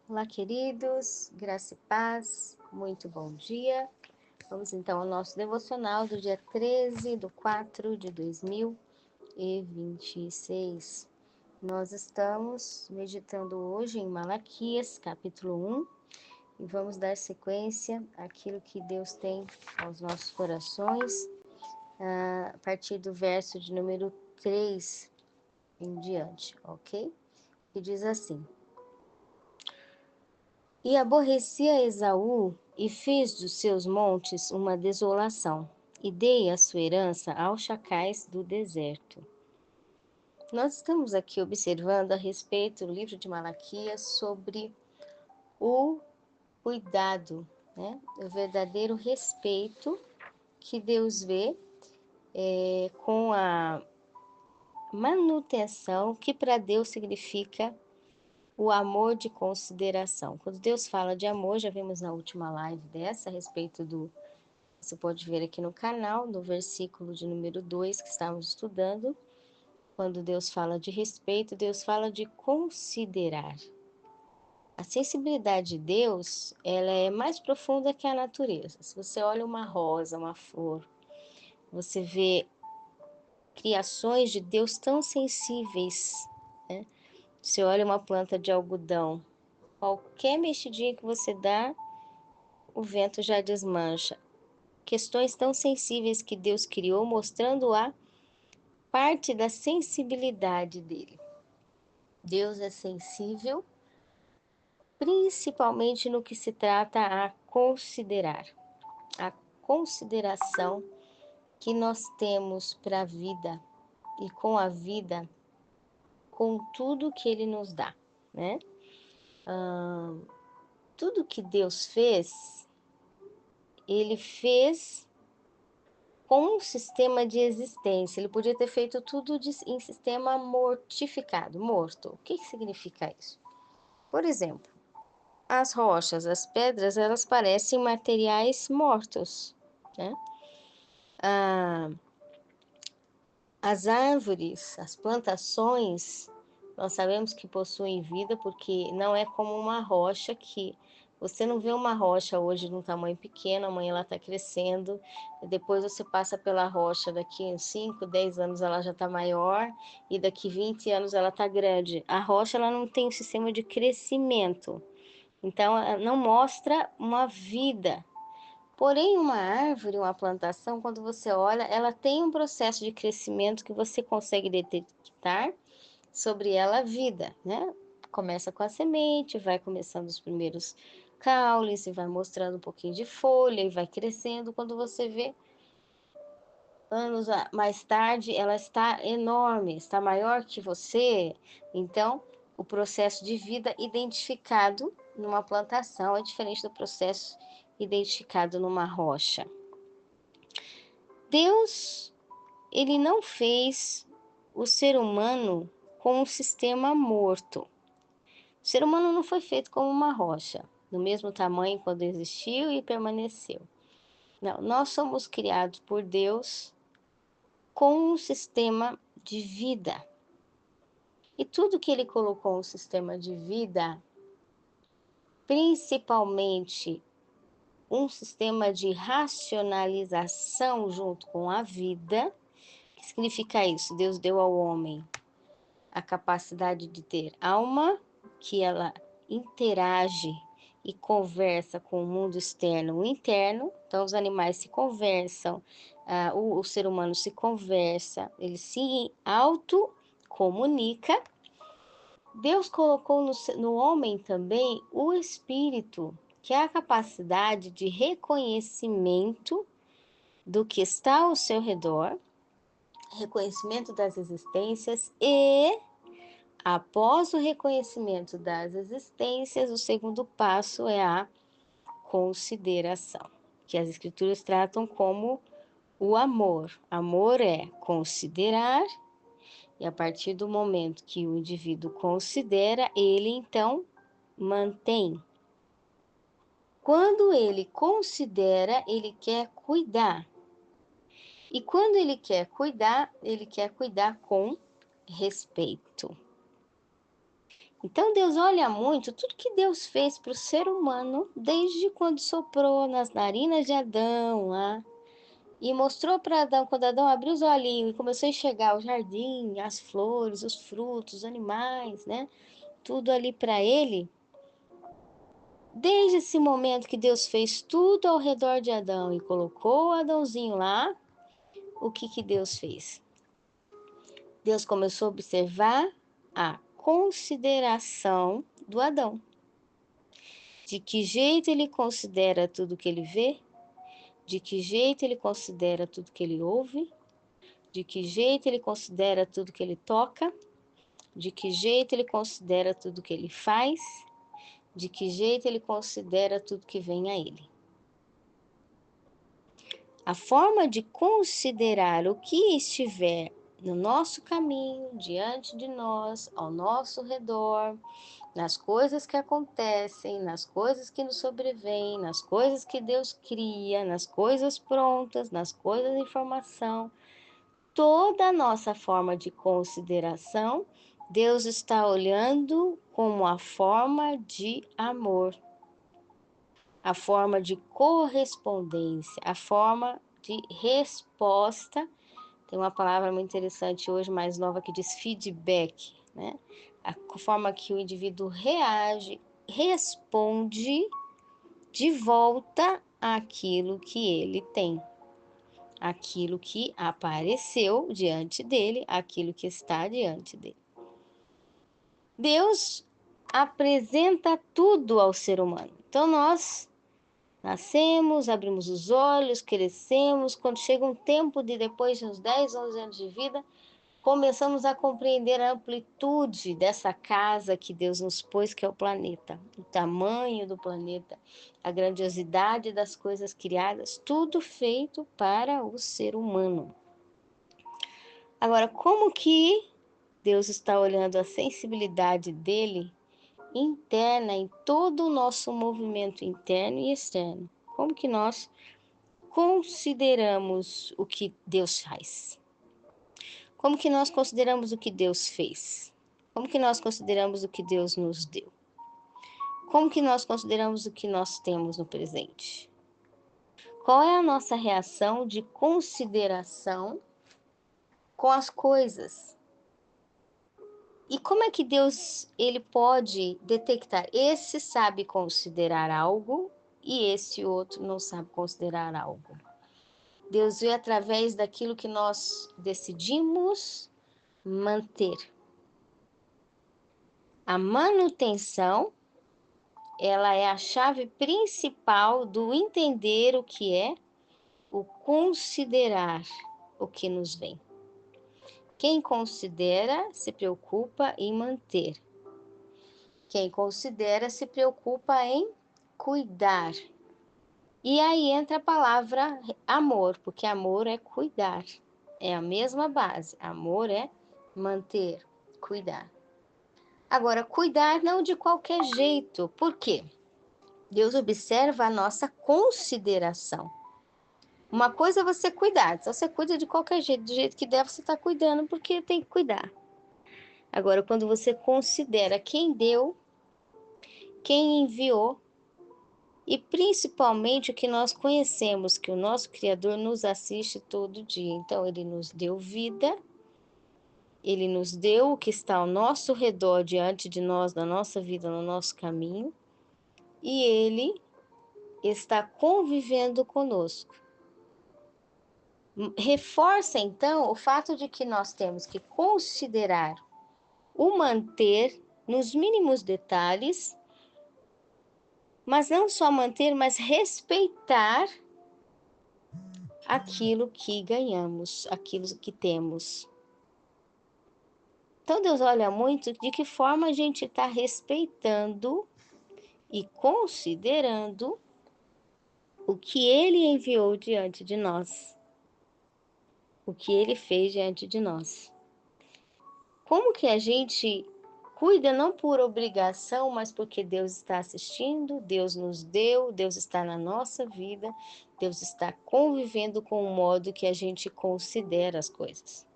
Olá, queridos, graça e paz, muito bom dia. Vamos então ao nosso devocional do dia 13/4/2026. Nós estamos meditando hoje em Malaquias, capítulo 1, e vamos dar sequência àquilo que Deus tem aos nossos corações, a partir do verso de número 3 em diante, ok? Que diz assim: E aborrecia Esaú, e fez dos seus montes uma desolação, e dei a sua herança aos chacais do deserto. Nós estamos aqui observando a respeito do livro de Malaquias sobre o cuidado, né? O verdadeiro respeito que Deus vê com a manutenção, que para Deus significa o amor de consideração. Quando Deus fala de amor, já vimos na última live dessa, a respeito do, você pode ver aqui no canal, no versículo de número 2 que estamos estudando, quando Deus fala de respeito, Deus fala de considerar. A sensibilidade de Deus, ela é mais profunda que a natureza. Se você olha uma rosa, uma flor, você vê criações de Deus tão sensíveis, né? Você olha uma planta de algodão, qualquer mexidinha que você dá, o vento já desmancha. Questões tão sensíveis que Deus criou, mostrando a parte da sensibilidade dele. Deus é sensível, principalmente no que se trata a considerar. A consideração que nós temos para a vida e com a vida, com tudo que ele nos dá, né? Tudo que Deus fez, ele fez com um sistema de existência. Ele podia ter feito tudo em sistema mortificado, morto. O que significa isso? Por exemplo, as rochas, as pedras, elas parecem materiais mortos, né? As árvores, as plantações, nós sabemos que possuem vida, porque não é como uma rocha que você não vê uma rocha hoje num tamanho pequeno, amanhã ela está crescendo, depois você passa pela rocha, daqui uns 5, 10 anos ela já está maior, e daqui 20 anos ela está grande. A rocha ela não tem um sistema de crescimento, então ela não mostra uma vida. Porém, uma árvore, uma plantação, quando você olha, ela tem um processo de crescimento que você consegue detectar sobre ela a vida, né? Começa com a semente, vai começando os primeiros caules, e vai mostrando um pouquinho de folha, e vai crescendo. Quando você vê, anos mais tarde, ela está enorme, está maior que você. Então, o processo de vida identificado numa plantação é diferente do processo identificado numa rocha. Deus, ele não fez o ser humano com um sistema morto. O ser humano não foi feito como uma rocha, do mesmo tamanho quando existiu e permaneceu. Não, nós somos criados por Deus com um sistema de vida. E tudo que ele colocou no sistema de vida, principalmente um sistema de racionalização junto com a vida, o que significa isso? Deus deu ao homem a capacidade de ter alma, que ela interage e conversa com o mundo externo e interno. Então, os animais se conversam, o ser humano se conversa, ele se autocomunica. Deus colocou no homem também o espírito, que é a capacidade de reconhecimento do que está ao seu redor, reconhecimento das existências e, após o reconhecimento das existências, o segundo passo é a consideração, que as escrituras tratam como o amor. Amor é considerar, e a partir do momento que o indivíduo considera, ele então mantém. Quando ele considera, ele quer cuidar. E quando ele quer cuidar com respeito. Então Deus olha muito tudo que Deus fez para o ser humano, desde quando soprou nas narinas de Adão lá, e mostrou para Adão, quando Adão abriu os olhinhos e começou a enxergar o jardim, as flores, os frutos, os animais, né? Tudo ali para ele. Desde esse momento que Deus fez tudo ao redor de Adão e colocou o Adãozinho lá, o que Deus fez? Deus começou a observar a consideração do Adão. De que jeito ele considera tudo que ele vê? De que jeito ele considera tudo que ele ouve? De que jeito ele considera tudo que ele toca? De que jeito ele considera tudo que ele faz? De que jeito ele considera tudo que vem a ele? A forma de considerar o que estiver no nosso caminho, diante de nós, ao nosso redor, nas coisas que acontecem, nas coisas que nos sobrevêm, nas coisas que Deus cria, nas coisas prontas, nas coisas de informação, toda a nossa forma de consideração, Deus está olhando como a forma de amor, a forma de correspondência, a forma de resposta. Tem uma palavra muito interessante hoje, mais nova, que diz feedback, né? A forma que o indivíduo reage, responde de volta àquilo que ele tem, aquilo que apareceu diante dele, aquilo que está diante dele. Deus apresenta tudo ao ser humano. Então nós nascemos, abrimos os olhos, crescemos. Quando chega um tempo de depois de uns 10, 11 anos de vida, começamos a compreender a amplitude dessa casa que Deus nos pôs, que é o planeta, o tamanho do planeta, a grandiosidade das coisas criadas, tudo feito para o ser humano. Agora, como que Deus está olhando a sensibilidade dele interna em todo o nosso movimento interno e externo? Como que nós consideramos o que Deus faz? Como que nós consideramos o que Deus fez? Como que nós consideramos o que Deus nos deu? Como que nós consideramos o que nós temos no presente? Qual é a nossa reação de consideração com as coisas? E como é que Deus ele pode detectar? Esse sabe considerar algo e esse outro não sabe considerar algo. Deus vê através daquilo que nós decidimos manter. A manutenção, ela é a chave principal do entender o que é o considerar o que nos vem. Quem considera se preocupa em manter. Quem considera se preocupa em cuidar. E aí entra a palavra amor, porque amor é cuidar. É a mesma base. Amor é manter, cuidar. Agora, cuidar não de qualquer jeito. Por quê? Deus observa a nossa consideração. Uma coisa é você cuidar. Se você cuida de qualquer jeito, do jeito que der, você está cuidando porque tem que cuidar. Agora, quando você considera quem deu, quem enviou, e principalmente o que nós conhecemos, que o nosso Criador nos assiste todo dia. Então, Ele nos deu vida, Ele nos deu o que está ao nosso redor, diante de nós, na nossa vida, no nosso caminho, e Ele está convivendo conosco. Reforça, então, o fato de que nós temos que considerar o manter nos mínimos detalhes, mas não só manter, mas respeitar aquilo que ganhamos, aquilo que temos. Então, Deus olha muito de que forma a gente está respeitando e considerando o que Ele enviou diante de nós, o que Ele fez diante de nós. Como que a gente cuida não por obrigação, mas porque Deus está assistindo, Deus nos deu, Deus está na nossa vida, Deus está convivendo com o modo que a gente considera as coisas.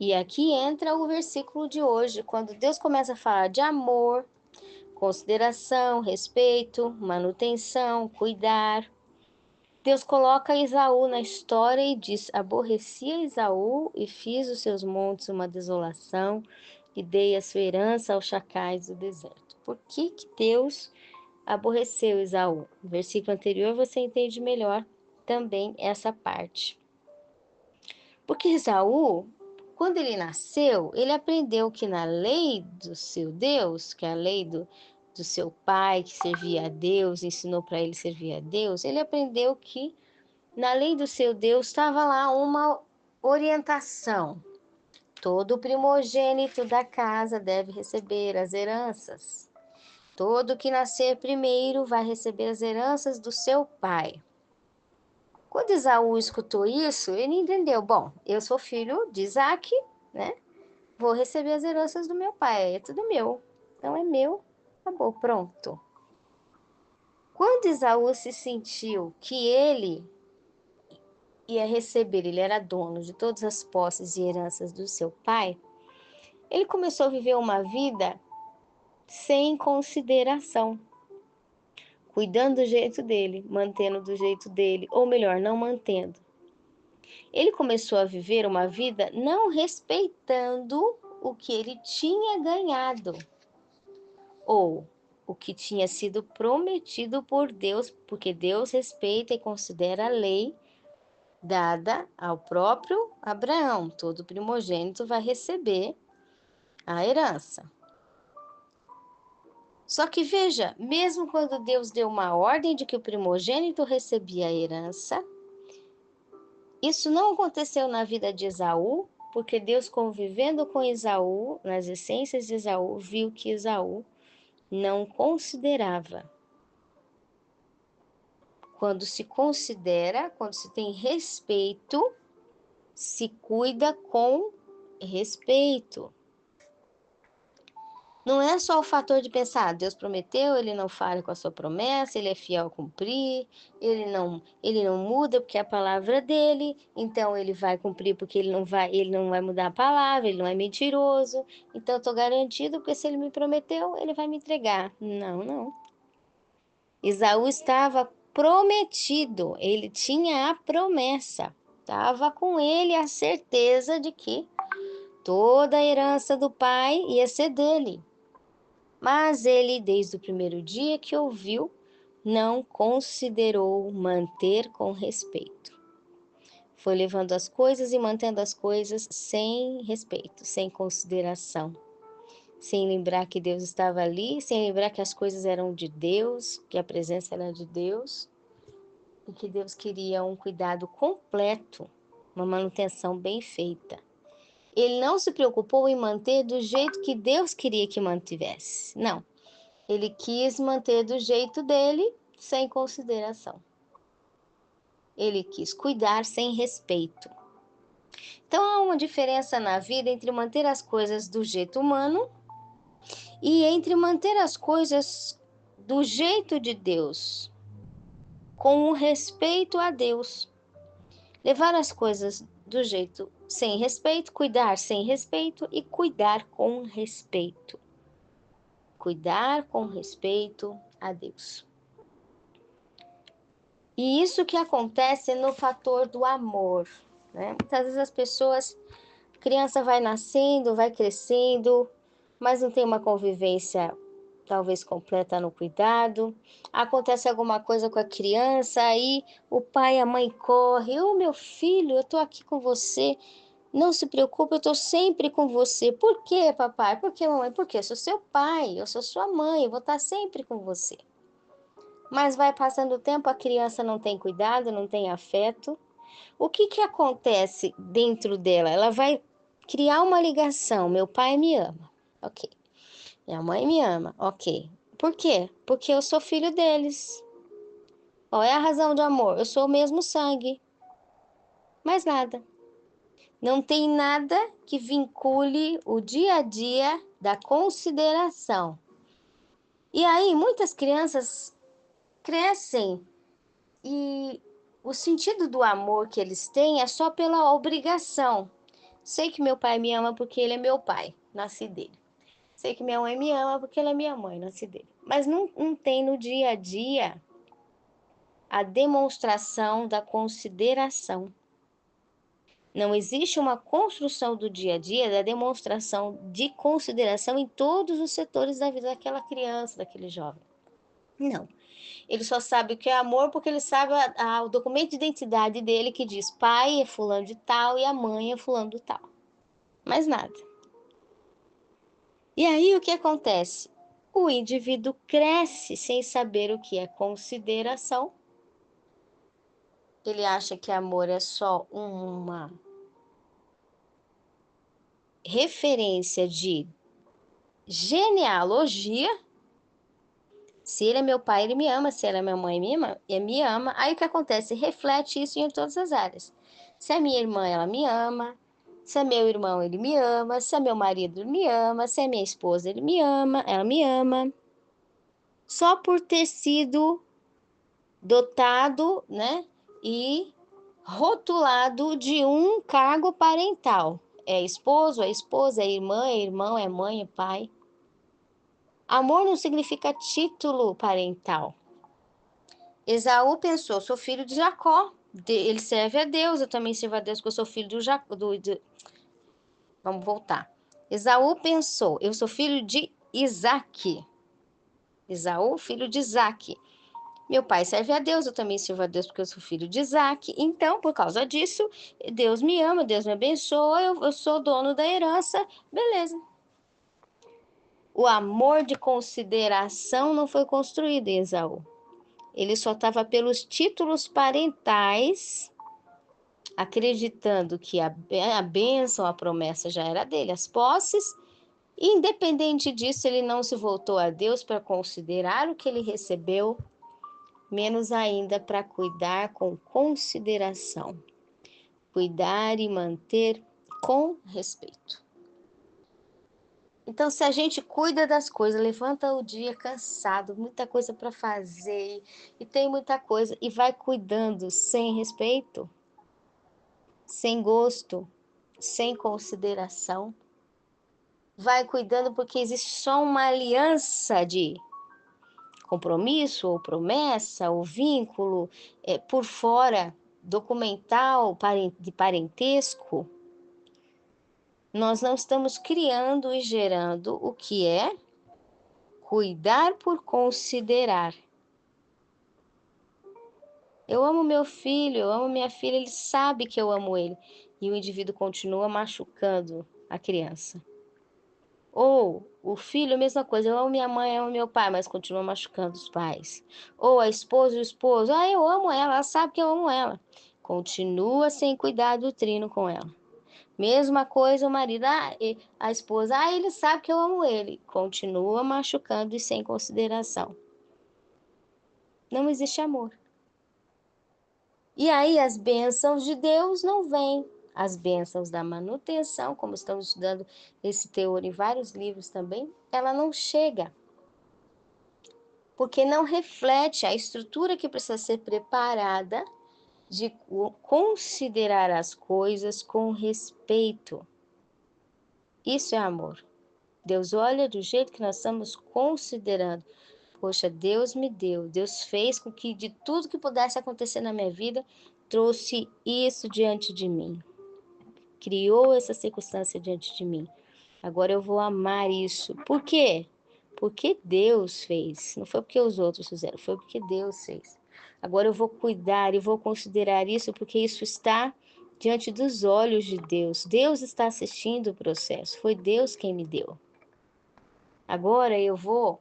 E aqui entra o versículo de hoje, quando Deus começa a falar de amor, consideração, respeito, manutenção, cuidar. Deus coloca Esaú na história e diz: aborrecia Esaú e fiz os seus montes uma desolação e dei a sua herança aos chacais do deserto. Por que que Deus aborreceu Esaú? No versículo anterior você entende melhor também essa parte. Porque Esaú, quando ele nasceu, ele aprendeu que na lei do seu Deus, que é a lei do seu pai, que servia a Deus, ensinou para ele servir a Deus, ele aprendeu que na lei do seu Deus estava lá uma orientação. Todo primogênito da casa deve receber as heranças. Todo que nascer primeiro vai receber as heranças do seu pai. Quando Esaú escutou isso, ele entendeu: bom, eu sou filho de Isaac, né? Vou receber as heranças do meu pai, é tudo meu. Então é meu, acabou, pronto. Quando Esaú se sentiu que ele ia receber, ele era dono de todas as posses e heranças do seu pai, ele começou a viver uma vida sem consideração, cuidando do jeito dele, mantendo do jeito dele, ou melhor, não mantendo. Ele começou a viver uma vida não respeitando o que ele tinha ganhado, ou o que tinha sido prometido por Deus, porque Deus respeita e considera a lei dada ao próprio Abraão. Todo primogênito vai receber a herança. Só que veja, mesmo quando Deus deu uma ordem de que o primogênito recebia a herança, isso não aconteceu na vida de Esaú, porque Deus, convivendo com Esaú, nas essências de Esaú, viu que Esaú não considerava. Quando se considera, quando se tem respeito, se cuida com respeito. Não é só o fator de pensar: Deus prometeu, ele não falha com a sua promessa, ele é fiel a cumprir, ele não muda porque é a palavra dele, então ele vai cumprir porque ele não vai mudar a palavra, ele não é mentiroso, então eu estou garantido porque se ele me prometeu, ele vai me entregar. Não, não. Esaú estava prometido, ele tinha a promessa, estava com ele a certeza de que toda a herança do pai ia ser dele. Mas ele, desde o primeiro dia que ouviu, não considerou manter com respeito. Foi levando as coisas e mantendo as coisas sem respeito, sem consideração, sem lembrar que Deus estava ali, sem lembrar que as coisas eram de Deus, que a presença era de Deus, e que Deus queria um cuidado completo, uma manutenção bem feita. Ele não se preocupou em manter do jeito que Deus queria que mantivesse. Não. Ele quis manter do jeito dele, sem consideração. Ele quis cuidar sem respeito. Então há uma diferença na vida entre manter as coisas do jeito humano e entre manter as coisas do jeito de Deus, com o respeito a Deus. Levar as coisas do jeito sem respeito, cuidar sem respeito e cuidar com respeito. Cuidar com respeito a Deus. E isso que acontece no fator do amor, né? Muitas vezes as pessoas, a criança vai nascendo, vai crescendo, mas não tem uma convivência talvez completa no cuidado. Acontece alguma coisa com a criança, aí o pai e a mãe correm: ô meu filho, eu tô aqui com você. Não se preocupe, eu tô sempre com você. Por quê, papai? Por quê, mamãe? Porque eu sou seu pai, eu sou sua mãe, eu vou estar sempre com você. Mas vai passando o tempo, a criança não tem cuidado, não tem afeto. O que que acontece dentro dela? Ela vai criar uma ligação. Meu pai me ama. Ok. Minha mãe me ama. Ok. Por quê? Porque eu sou filho deles. Qual é a razão de amor? Eu sou o mesmo sangue. Mais nada. Não tem nada que vincule o dia a dia da consideração. E aí, muitas crianças crescem e o sentido do amor que eles têm é só pela obrigação. Sei que meu pai me ama porque ele é meu pai, nasci dele. Sei que minha mãe me ama porque ela é minha mãe, nasci dele. Mas não tem no dia a dia a demonstração da consideração. Não existe uma construção do dia a dia da demonstração de consideração em todos os setores da vida daquela criança, daquele jovem. Não. Ele só sabe o que é amor porque ele sabe o documento de identidade dele que diz pai é fulano de tal e a mãe é fulano de tal. Mais nada. E aí o que acontece? O indivíduo cresce sem saber o que é consideração. Ele acha que amor é só uma referência de genealogia. Se ele é meu pai, ele me ama. Se ela é minha mãe, me ama. Aí o que acontece? Reflete isso em todas as áreas. Se é minha irmã, ela me ama. Se é meu irmão, ele me ama. Se é meu marido, ele me ama. Se é minha esposa, ele me ama. Ela me ama. Só por ter sido dotado, né? E rotulado de um cargo parental. É esposo, é esposa, é irmã, é irmão, é mãe, é pai. Amor não significa título parental. Esaú pensou, sou filho de Jacó, ele serve a Deus, eu também sirvo a Deus, porque eu sou filho do Jacó. Vamos voltar. Esaú pensou, eu sou filho de Isaque. Esaú, filho de Isaque. Meu pai serve a Deus, eu também sirvo a Deus, porque eu sou filho de Isaque. Então, por causa disso, Deus me ama, Deus me abençoa, eu sou dono da herança, beleza. O amor de consideração não foi construído em Esaú. Ele só estava pelos títulos parentais, acreditando que a bênção, a promessa já era dele, as posses. Independente disso, ele não se voltou a Deus para considerar o que ele recebeu, menos ainda para cuidar com consideração. Cuidar e manter com respeito. Então, se a gente cuida das coisas, levanta o dia cansado, muita coisa para fazer, e tem muita coisa, e vai cuidando sem respeito, sem gosto, sem consideração, vai cuidando porque existe só uma aliança de compromisso, ou promessa, ou vínculo, por fora, documental, de parentesco. Nós não estamos criando e gerando o que é cuidar por considerar. Eu amo meu filho, eu amo minha filha, ele sabe que eu amo ele. E o indivíduo continua machucando a criança. Ou o filho, a mesma coisa, eu amo minha mãe, eu amo meu pai, mas continua machucando os pais. Ou a esposa e o esposo, eu amo ela sabe que eu amo ela. Continua sem cuidar do trino com ela. Mesma coisa o marido, a esposa, ele sabe que eu amo ele. Continua machucando e sem consideração. Não existe amor. E aí as bênçãos de Deus não vêm. As bênçãos da manutenção, como estamos estudando esse teor em vários livros também, ela não chega. Porque não reflete a estrutura que precisa ser preparada de considerar as coisas com respeito. Isso é amor. Deus olha do jeito que nós estamos considerando. Poxa, Deus me deu, Deus fez com que de tudo que pudesse acontecer na minha vida, trouxe isso diante de mim. Criou essa circunstância diante de mim. Agora eu vou amar isso. Por quê? Porque Deus fez. Não foi porque os outros fizeram, foi porque Deus fez. Agora eu vou cuidar e vou considerar isso porque isso está diante dos olhos de Deus. Deus está assistindo o processo. Foi Deus quem me deu. Agora eu vou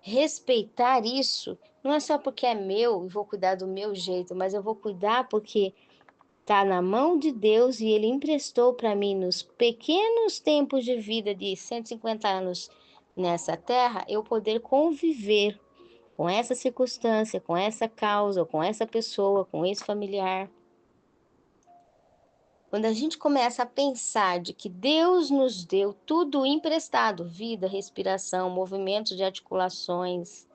respeitar isso. Não é só porque é meu e vou cuidar do meu jeito, mas eu vou cuidar porque está na mão de Deus e Ele emprestou para mim nos pequenos tempos de vida de 150 anos nessa terra, eu poder conviver com essa circunstância, com essa causa, com essa pessoa, com esse familiar. Quando a gente começa a pensar de que Deus nos deu tudo emprestado, vida, respiração, movimento de articulações,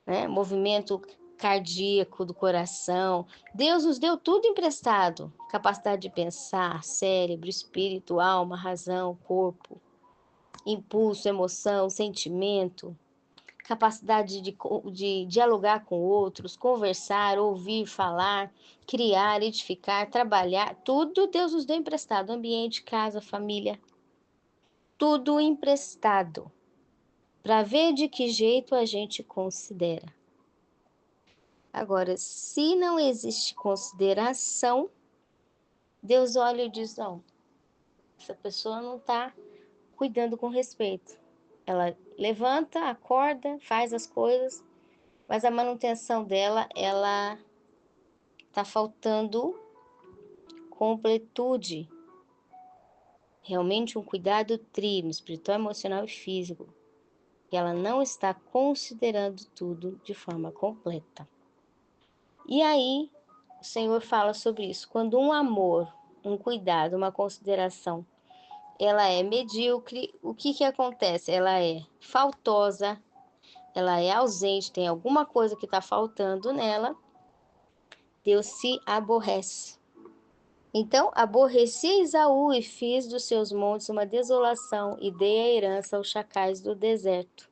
né? Movimento cardíaco, do coração. Deus nos deu tudo emprestado: capacidade de pensar, cérebro, espírito, alma, razão, corpo, impulso, emoção, sentimento, capacidade de dialogar com outros, conversar, ouvir, falar, criar, edificar, trabalhar. Tudo Deus nos deu emprestado: ambiente, casa, família, tudo emprestado, para ver de que jeito a gente considera. Agora, se não existe consideração, Deus olha e diz: não, essa pessoa não está cuidando com respeito. Ela levanta, acorda, faz as coisas, mas a manutenção dela, ela está faltando completude. Realmente um cuidado tríplice, espiritual, emocional e físico. E ela não está considerando tudo de forma completa. E aí, o Senhor fala sobre isso. Quando um amor, um cuidado, uma consideração, ela é medíocre, o que acontece? Ela é faltosa, ela é ausente, tem alguma coisa que está faltando nela, Deus se aborrece. Então, aborreci Esaú e fiz dos seus montes uma desolação e dei a herança aos chacais do deserto.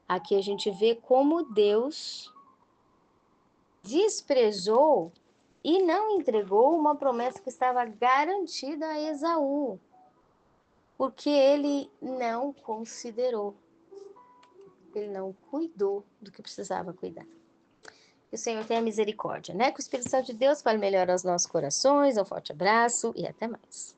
Aqui a gente vê como Deus desprezou e não entregou uma promessa que estava garantida a Esaú, porque ele não considerou, ele não cuidou do que precisava cuidar. Que o Senhor tenha misericórdia, né? Que o Espírito Santo de Deus fale melhor aos nossos corações. Um forte abraço e até mais.